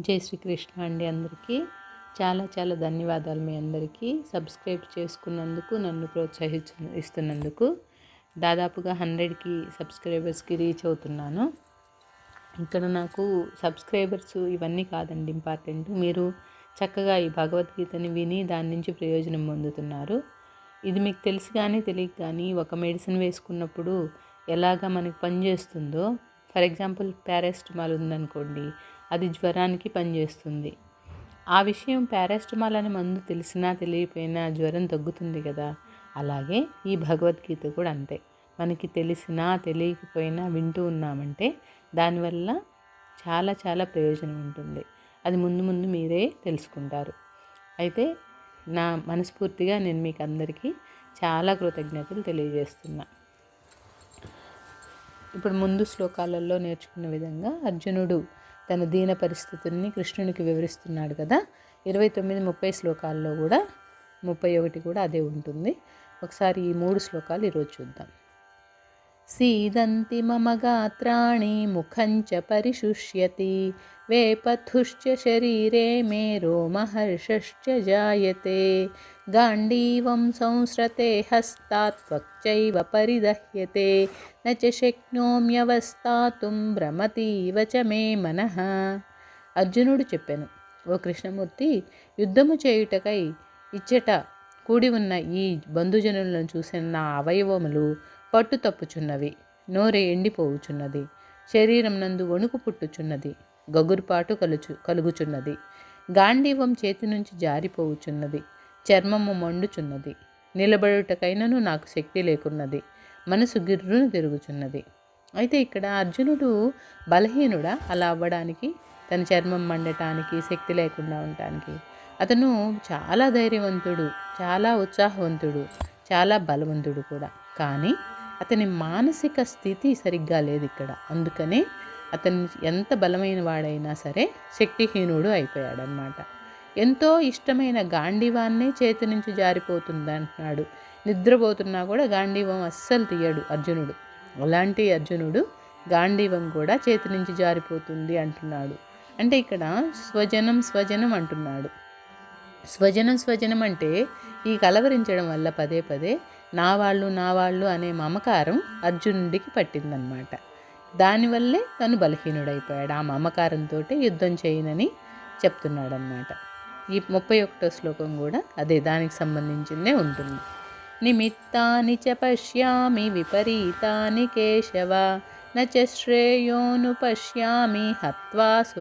జై శ్రీకృష్ణ అండి. అందరికీ చాలా చాలా ధన్యవాదాలు. మీ అందరికీ సబ్స్క్రైబ్ చేసుకున్నందుకు, నన్ను ఇస్తున్నందుకు. దాదాపుగా 100కి సబ్స్క్రైబర్స్కి రీచ్ అవుతున్నాను. ఇక్కడ నాకు సబ్స్క్రైబర్స్ ఇవన్నీ కాదండి ఇంపార్టెంట్. మీరు చక్కగా ఈ భగవద్గీతని విని దాని నుంచి ప్రయోజనం పొందుతున్నారు. ఇది మీకు తెలిసి కానీ తెలియక కానీ ఒక మెడిసిన్ వేసుకున్నప్పుడు ఎలాగ మనకి పనిచేస్తుందో, ఫర్ ఎగ్జాంపుల్ పారాసిటమాల్ ఉందనుకోండి, అది జ్వరానికి పనిచేస్తుంది. ఆ విషయం పారాసిటమాల్ అనే మందు తెలిసినా తెలియకపోయినా జ్వరం తగ్గుతుంది కదా. అలాగే ఈ భగవద్గీత కూడా అంతే. మనకి తెలిసినా తెలియకపోయినా వింటూ ఉన్నామంటే దానివల్ల చాలా చాలా ప్రయోజనం ఉంటుంది. అది ముందు ముందు మీరే తెలుసుకుంటారు. అయితే నా మనస్ఫూర్తిగా నేను మీకు అందరికీ చాలా కృతజ్ఞతలు తెలియజేస్తున్నా. ఇప్పుడు ముందు శ్లోకాలలో నేర్చుకున్న విధంగా అర్జునుడు తన దీన పరిస్థితుల్ని కృష్ణునికి వివరిస్తున్నాడు కదా. 29, 30 శ్లోకాల్లో కూడా 31 కూడా అదే ఉంటుంది. ఒకసారి ఈ 3 శ్లోకాలు ఈరోజు చూద్దాం. సీదంతి మమ గాత్రాణి ముఖంచ పరిశుష్యతి వేపథుశ్చ శరీరే మే రోమహర్షశ్చ జాయతే గాండీవం సంస్రతే హస్తాత్ త్వక్చైవ పరిదహ్యతే నచ శక్నోమ్యవస్థాతుం భ్రమతీవ చ మే మనః. అర్జునుడు చెప్పాను, ఓ కృష్ణమూర్తి, యుద్ధము చేయుటకై ఇచ్చట కూడి ఉన్న ఈ బంధుజనులను చూసిన నా అవయవములు పట్టు తప్పుచున్నవి, నోరె ఎండిపోవుచున్నది, శరీరం నందు వణుకు పుట్టుచున్నది, గగురుపాటు కలుగుచున్నది, గాంధీవం చేతి నుంచి జారిపోవుచున్నది, చర్మము మండుచున్నది, నిలబడుటకైనను నాకు శక్తి లేకున్నది, మనసు గిర్రును తిరుగుచున్నది. అయితే ఇక్కడ అర్జునుడు బలహీనుడా అలా అవ్వడానికి, తన చర్మం మండటానికి, శక్తి లేకుండా ఉండటానికి? అతను చాలా ధైర్యవంతుడు, చాలా ఉత్సాహవంతుడు, చాలా బలవంతుడు కూడా. కానీ అతని మానసిక స్థితి సరిగ్గా లేదు ఇక్కడ. అందుకనే అతను ఎంత బలమైన వాడైనా సరే శక్తిహీనుడు అయిపోయాడనమాట. ఎంతో ఇష్టమైన గాంధీవాన్నే చేతి నుంచి జారిపోతుంది అంటున్నాడు. నిద్రపోతున్నా కూడా గాంధీవం అస్సలు తీయడు అర్జునుడు. అలాంటి అర్జునుడు గాంధీవం కూడా చేతి నుంచి జారిపోతుంది అంటున్నాడు. అంటే ఇక్కడ స్వజనం స్వజనం అంటున్నాడు. స్వజనం అంటే ఈ కలవరించడం వల్ల పదే పదే నా వాళ్ళు అనే మమకారం అర్జునుడికి పట్టిందనమాట. దానివల్లే తను బలహీనుడైపోయాడు. ఆ మమకారంతో యుద్ధం చేయనని చెప్తున్నాడనమాట. ఈ 31వ శ్లోకం కూడా అదే, దానికి సంబంధించిందే ఉంటుంది. నిమిత్తాని చ పశ్యామి విపరీతాని కేశవ నచ శ్రేయోను పశ్యామి హత్వా